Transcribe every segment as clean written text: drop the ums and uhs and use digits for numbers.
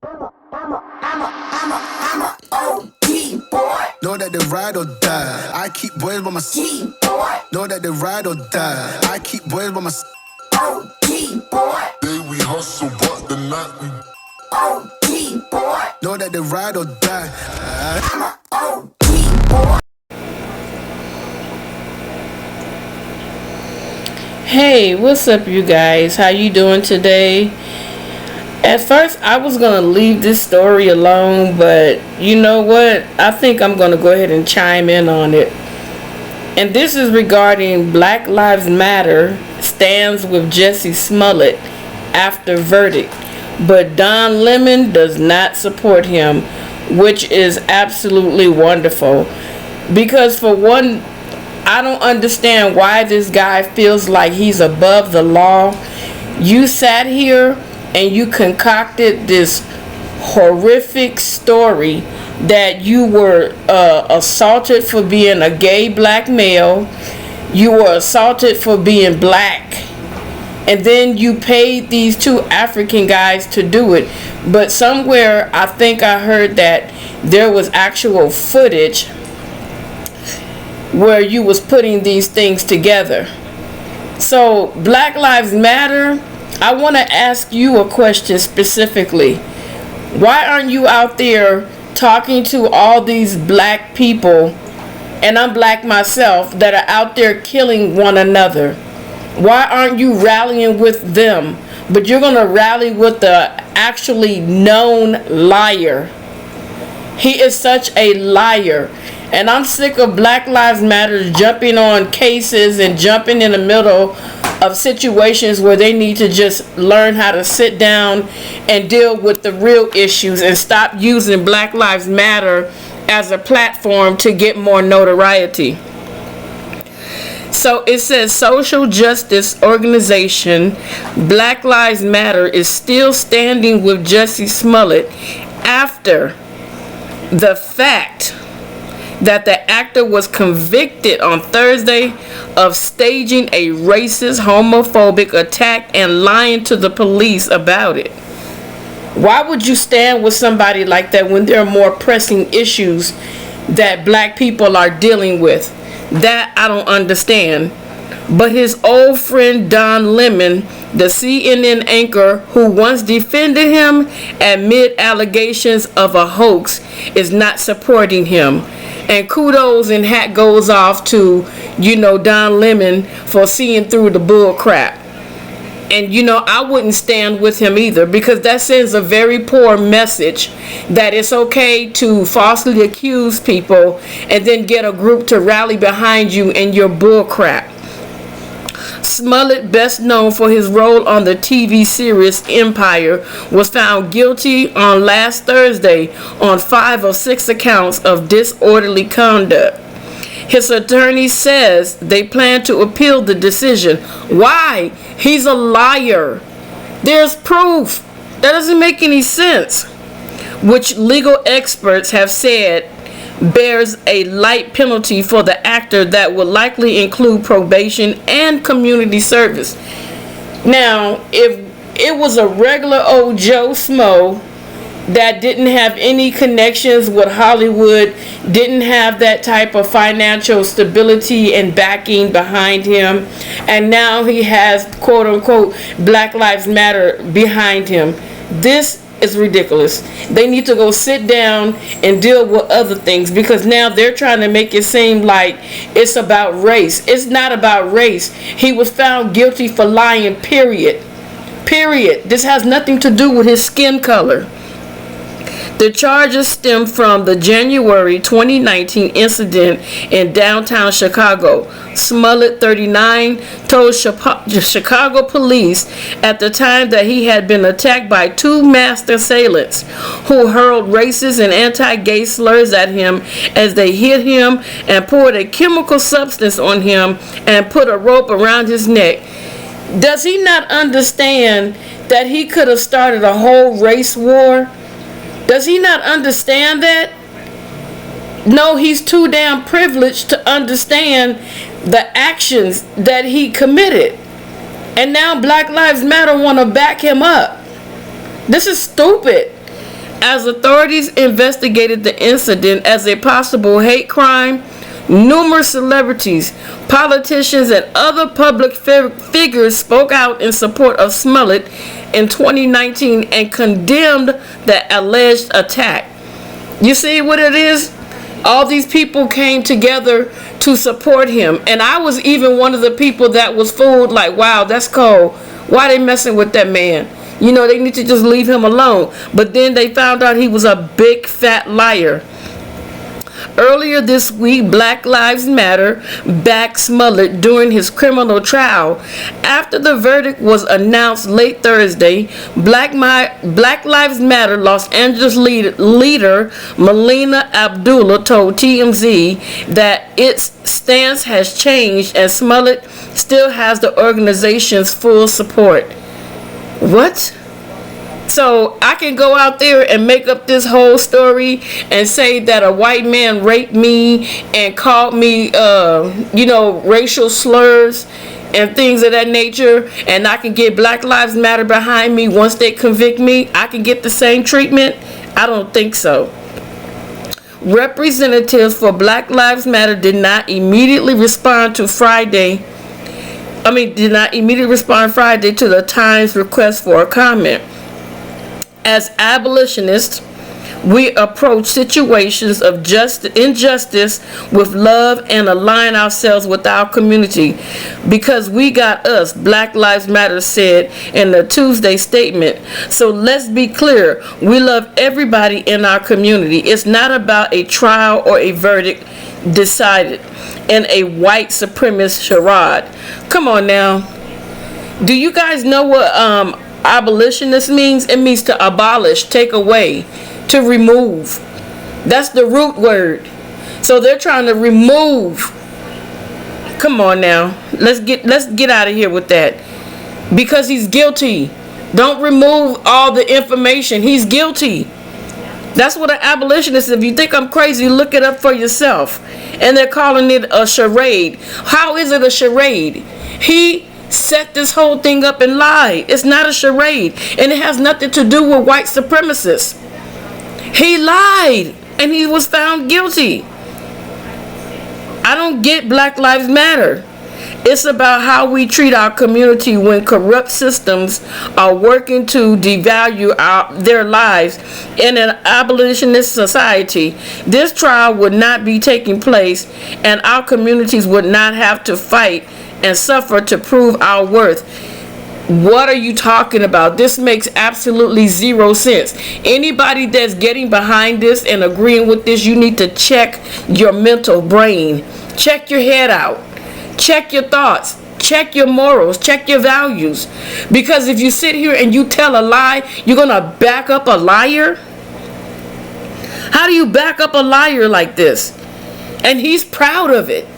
I'm a OG boy. Know that they ride or die. I keep boys by my side. Know that they ride or die. I keep boys by my side. OG boy. Day we hustle, but the night we OG boy. Know that they ride or die. I'm a OG boy. Hey, what's up, you guys? How you doing today? At first, I was going to leave this story alone, but you know what? I think I'm going to go ahead and chime in on it. And this is regarding Black Lives Matter stands with Jesse Smollett after verdict, but Don Lemon does not support him, which is absolutely wonderful. Because for one, I don't understand why this guy feels like he's above the law. You sat here and you concocted this horrific story that you were assaulted for being a gay black male. You were assaulted for being black. And then you paid these two African guys to do it. But somewhere I think I heard that there was actual footage where you was putting these things together. So Black Lives Matter, I want to ask you a question specifically. Why aren't you out there talking to all these black people, and I'm black myself, that are out there killing one another? Why aren't you rallying with them? But you're going to rally with the actually known liar. He is such a liar. And I'm sick of Black Lives Matter jumping on cases and jumping in the middle of situations where they need to just learn how to sit down and deal with the real issues and stop using Black Lives Matter as a platform to get more notoriety. So it says social justice organization Black Lives Matter is still standing with Jesse Smollett after the fact that the actor was convicted on Thursday of staging a racist, homophobic attack and lying to the police about it. Why would you stand with somebody like that when there are more pressing issues that black people are dealing with? That I don't understand. But his old friend Don Lemon, the CNN anchor who once defended him amid allegations of a hoax, is not supporting him. And kudos and hat goes off to, Don Lemon for seeing through the bull crap. And, I wouldn't stand with him either, because that sends a very poor message that it's okay to falsely accuse people and then get a group to rally behind you in your bull crap. Smollett, best known for his role on the TV series Empire, was found guilty on last Thursday on 5 of 6 accounts of disorderly conduct. His attorney says they plan to appeal the decision. Why? He's a liar. There's proof. That doesn't make any sense. Which legal experts have said bears a light penalty for the actor that will likely include probation and community service. Now, if it was a regular old Joe Smo that didn't have any connections with Hollywood, didn't have that type of financial stability and backing behind him, and now he has quote unquote Black Lives Matter behind him, this is ridiculous. They need to go sit down and deal with other things, because now they're trying to make it seem like it's about race. It's not about race. He was found guilty for lying, period. This has nothing to do with his skin color. The charges stem from the January 2019 incident in downtown Chicago. Smollett, 39, told Chicago police at the time that he had been attacked by two masked assailants who hurled racist and anti-gay slurs at him as they hit him and poured a chemical substance on him and put a rope around his neck. Does he not understand that he could have started a whole race war? Does he not understand that? No, he's too damn privileged to understand the actions that he committed. And now Black Lives Matter want to back him up. This is stupid. As authorities investigated the incident as a possible hate crime, numerous celebrities, politicians, and other public figures spoke out in support of Smollett in 2019 and condemned the alleged attack. You see what it is? All these people came together to support him. And I was even one of the people that was fooled, like, wow, that's cold. Why they messing with that man? You know, they need to just leave him alone. But then they found out he was a big fat liar. Earlier this week, Black Lives Matter backed Smollett during his criminal trial. After the verdict was announced late Thursday, Black Lives Matter Los Angeles leader Melina Abdullah told TMZ that its stance has changed and Smollett still has the organization's full support. What? So I can go out there and make up this whole story and say that a white man raped me and called me, racial slurs and things of that nature, and I can get Black Lives Matter behind me once they convict me. I can get the same treatment? I don't think so. Representatives for Black Lives Matter did not immediately respond Friday to the Times request for a comment. As abolitionists, we approach situations of injustice with love and align ourselves with our community. Because we got us, Black Lives Matter said in the Tuesday statement. So let's be clear, we love everybody in our community. It's not about a trial or a verdict decided in a white supremacist charade. Come on now. Do you guys know what abolitionist means? It means to abolish, take away, to remove. That's the root word. So they're trying to remove. Come on now. Let's get out of here with that. Because he's guilty. Don't remove all the information. He's guilty. That's what an abolitionist is. If you think I'm crazy, look it up for yourself. And they're calling it a charade. How is it a charade? He set this whole thing up and lied. It's not a charade, and it has nothing to do with white supremacists. He lied and he was found guilty. I don't get Black Lives Matter. It's about how we treat our community when corrupt systems are working to devalue their lives. In an abolitionist society, this trial would not be taking place and our communities would not have to fight and suffer to prove our worth. What are you talking about? This makes absolutely zero sense. Anybody that's getting behind this and agreeing with this, you need to check your mental brain. Check your head out. Check your thoughts. Check your morals. Check your values. Because if you sit here and you tell a lie, you're going to back up a liar? How do you back up a liar like this? And he's proud of it.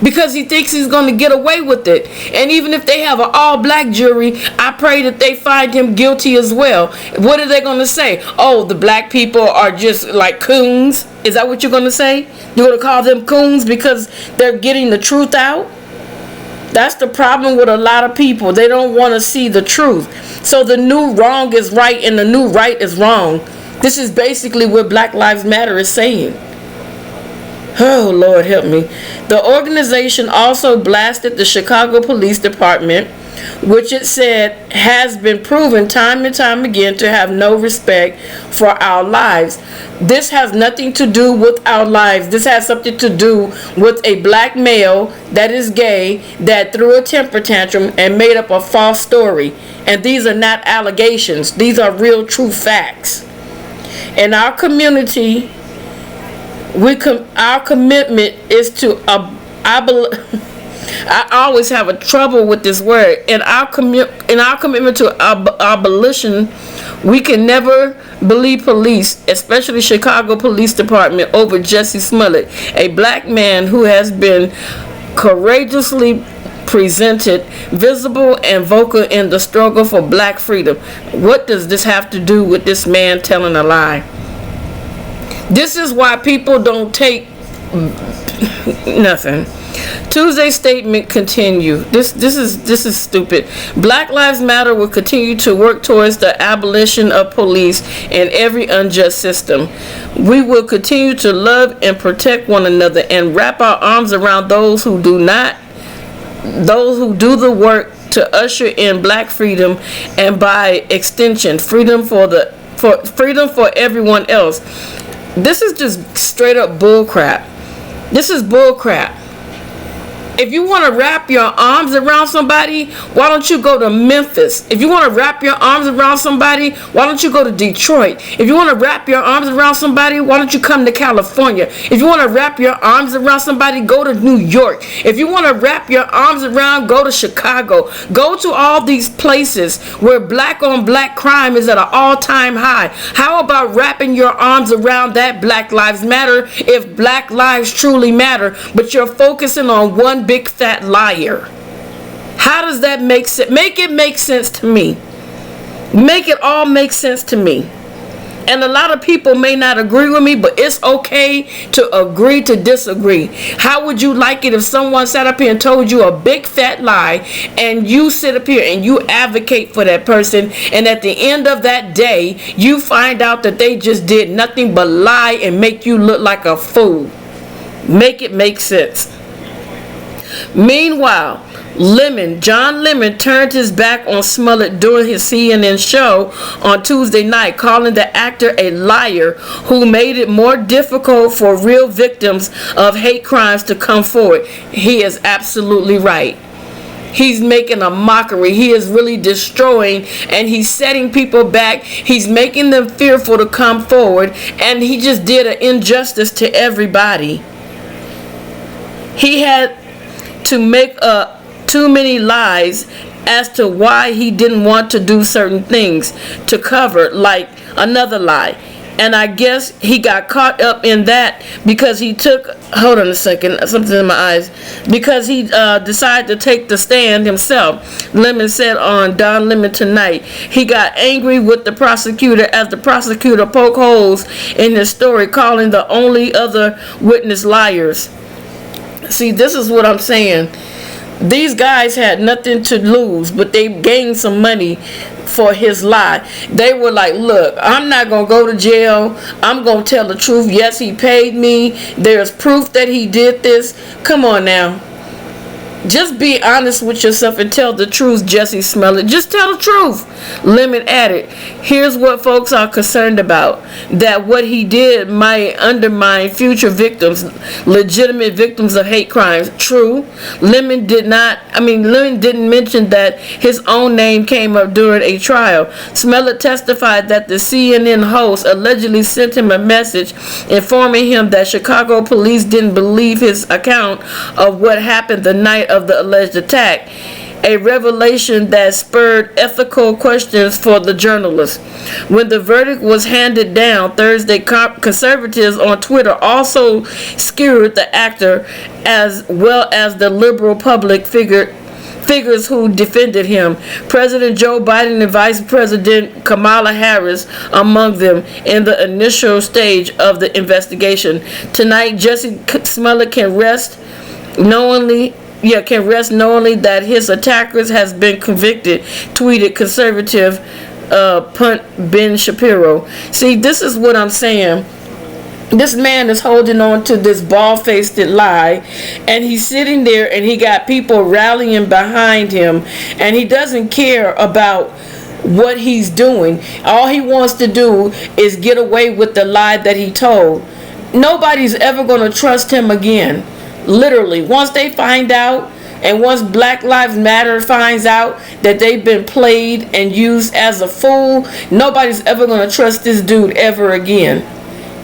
Because he thinks he's going to get away with it. And even if they have an all-black jury, I pray that they find him guilty as well. What are they going to say? Oh, the black people are just like coons? Is that what you're going to say? You're going to call them coons because they're getting the truth out? That's the problem with a lot of people. They don't want to see the truth. So the new wrong is right and the new right is wrong. This is basically what Black Lives Matter is saying. Oh, Lord help me. The organization also blasted the Chicago Police Department, which it said has been proven time and time again to have no respect for our lives. This has nothing to do with our lives. This has something to do with a black male that is gay that threw a temper tantrum and made up a false story. And these are not allegations. These are real, true facts. In our community, our commitment is to I always have a trouble with this word. In our commitment to abolition, we can never believe police, especially Chicago Police Department, over Jesse Smollett, a black man who has been courageously presented, visible and vocal in the struggle for black freedom. What does this have to do with this man telling a lie? This is why people don't take nothing. Tuesday's statement continued. This is stupid. Black Lives Matter will continue to work towards the abolition of police and every unjust system. We will continue to love and protect one another and wrap our arms around those who do the work to usher in black freedom and by extension freedom for everyone else. This is just straight up bull crap. This is bull crap. If you want to wrap your arms around somebody, why don't you go to Memphis? If you want to wrap your arms around somebody, why don't you go to Detroit? If you want to wrap your arms around somebody, why don't you come to California? If you want to wrap your arms around somebody, go to New York. If you want to wrap your arms around, go to Chicago. Go to all these places where black on black crime is at an all-time high. How about wrapping your arms around that Black Lives Matter if black lives truly matter, but you're focusing on one big fat liar? How does that make sense? Make it make sense to me. Make it all make sense to me. And a lot of people may not agree with me, but it's okay to agree to disagree. How would you like it if someone sat up here and told you a big fat lie, and you sit up here and you advocate for that person, and at the end of that day you find out that they just did nothing but lie and make you look like a fool? Make it make sense. Meanwhile, John Lemon turned his back on Smollett during his CNN show on Tuesday night, calling the actor a liar who made it more difficult for real victims of hate crimes to come forward. He is absolutely right. He's making a mockery. He is really destroying, and he's setting people back. He's making them fearful to come forward, and he just did an injustice to everybody. He had to make too many lies as to why he didn't want to do certain things to cover, like another lie. And I guess he got caught up in that because he took, hold on a second, something in my eyes, because he decided to take the stand himself. Lemon said on Don Lemon Tonight, he got angry with the prosecutor as the prosecutor poked holes in his story, calling the only other witness liars. See, this is what I'm saying. These guys had nothing to lose, but they gained some money for his lie. They were like, look, I'm not going to go to jail. I'm going to tell the truth. Yes, he paid me. There's proof that he did this. Come on now. Just be honest with yourself and tell the truth, Jesse Smollett. Just tell the truth. Lemon added, here's what folks are concerned about, that what he did might undermine future victims, legitimate victims of hate crimes. True. Lemon didn't mention that his own name came up during a trial. Smollett testified that the CNN host allegedly sent him a message informing him that Chicago police didn't believe his account of what happened the night of the alleged attack, a revelation that spurred ethical questions for the journalist. When the verdict was handed down Thursday, conservatives on Twitter also skewered the actor as well as the liberal public figures who defended him. President Joe Biden and Vice President Kamala Harris among them in the initial stage of the investigation. Tonight, Jesse Smollett can rest knowing that his attackers has been convicted, tweeted conservative Punt Ben Shapiro. See, this is what I'm saying. This man is holding on to this bald-faced lie, and he's sitting there and he got people rallying behind him, and he doesn't care about what he's doing. All he wants to do is get away with the lie that he told. Nobody's ever going to trust him again. Literally, once they find out, and once Black Lives Matter finds out that they've been played and used as a fool, nobody's ever going to trust this dude ever again.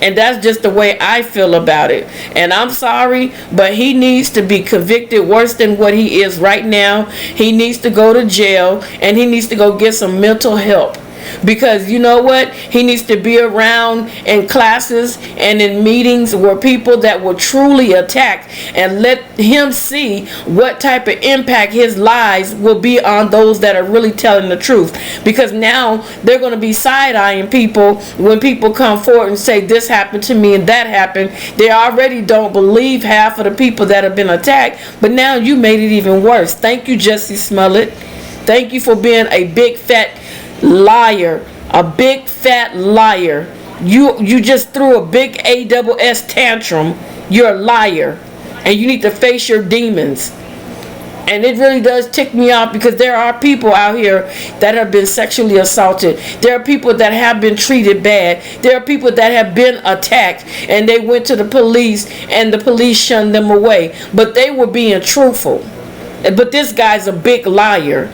And that's just the way I feel about it. And I'm sorry, but he needs to be convicted worse than what he is right now. He needs to go to jail, and he needs to go get some mental help. because you know what, he needs to be around in classes and in meetings where people that will truly attack, and let him see what type of impact his lies will be on those that are really telling the truth. Because now they're going to be side-eyeing people when people come forward and say this happened to me and that happened. They already don't believe half of the people that have been attacked, but now you made it even worse. Thank you, Jussie Smollett. Thank you for being a big fat liar. A big fat liar. You just threw a big ASS tantrum. You're a liar, and you need to face your demons. And it really does tick me off, because there are people out here that have been sexually assaulted. There are people that have been treated bad. There are people that have been attacked, and they went to the police and the police shunned them away. But they were being truthful. But this guy's a big liar.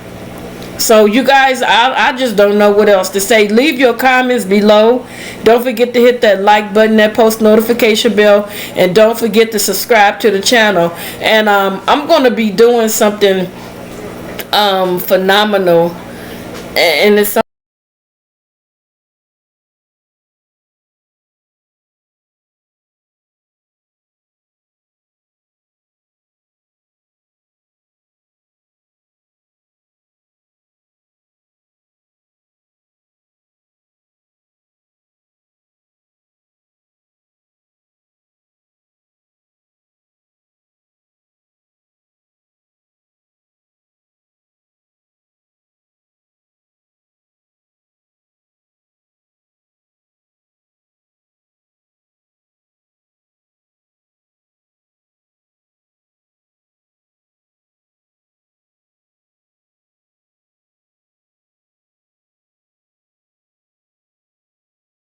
So you guys, I just don't know what else to say. Leave your comments below. Don't forget to hit that like button, that post notification bell, and don't forget to subscribe to the channel. And I'm going to be doing something phenomenal, and it's